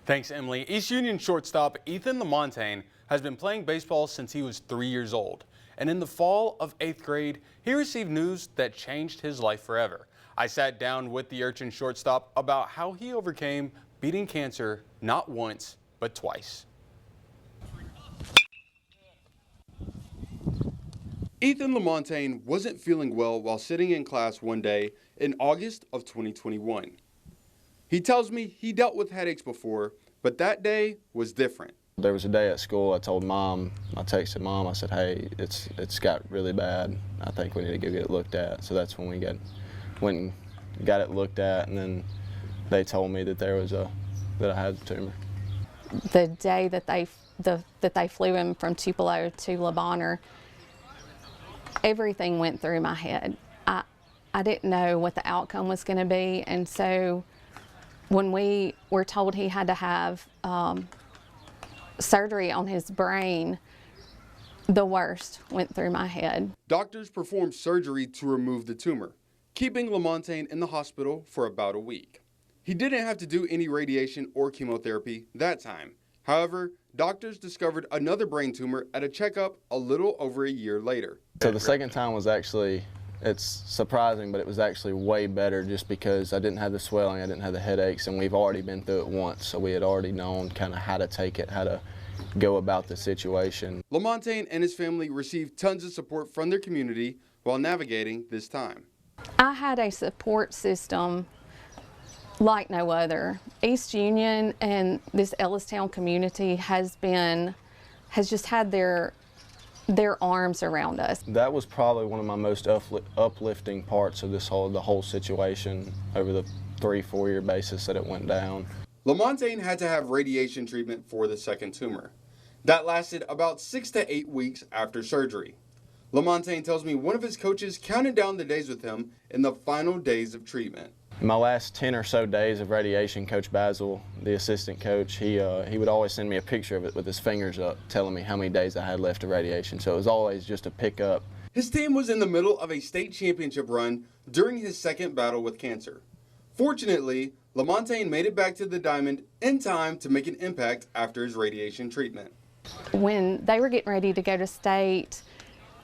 Thanks, Emily. East Union shortstop Ethan Lamontagne has been playing baseball since he was 3 years old. And in the fall of 8th grade, he received news that changed his life forever. I sat down with the urchin shortstop about how he overcame beating cancer not once, but twice. Ethan Lamontagne wasn't feeling well while sitting in class one day in August of 2021. He tells me he dealt with headaches before, but that day was different. There was a day at school I told Mom, I texted Mom, I said, hey, it's got really bad. I think we need to go get it looked at. So that's when we went and got it looked at, and then they told me that that I had the tumor. The day that they flew him from Tupelo to Le Bonheur, everything went through my head. I didn't know what the outcome was going to be, and so when we were told he had to have surgery on his brain, the worst went through my head. Doctors performed surgery to remove the tumor, keeping Lamontagne in the hospital for about a week. He didn't have to do any radiation or chemotherapy that time. However, doctors discovered another brain tumor at a checkup a little over a year later. So the second time was it's surprising, but it was actually way better just because I didn't have the swelling, I didn't have the headaches, and we've already been through it once, so we had already known kind of how to take it, how to go about the situation. Lamontagne and his family received tons of support from their community while navigating this time. I had a support system like no other. East Union and this Ellistown community has just had their arms around us. That was probably one of my most uplifting parts of the whole situation over the 3-4 year basis that it went down. Lamontagne had to have radiation treatment for the second tumor. That lasted about 6 to 8 weeks after surgery. Lamontagne tells me one of his coaches counted down the days with him in the final days of treatment. In my last 10 or so days of radiation, Coach Basil, the assistant coach, he would always send me a picture of it with his fingers up, telling me how many days I had left of radiation. So it was always just a pickup. His team was in the middle of a state championship run during his second battle with cancer. Fortunately, Lamontagne made it back to the diamond in time to make an impact after his radiation treatment. When they were getting ready to go to state,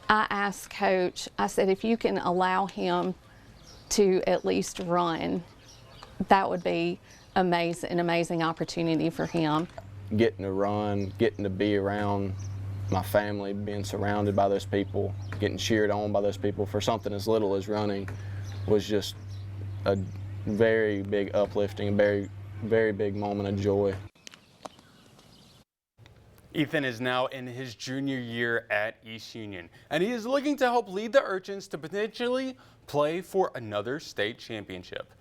I asked Coach, I said, if you can allow him to at least run, that would be an amazing opportunity for him. Getting to run, getting to be around my family, being surrounded by those people, getting cheered on by those people for something as little as running was just a very big uplifting, a very big moment of joy. Ethan is now in his junior year at East Union, and he is looking to help lead the Urchins to potentially play for another state championship.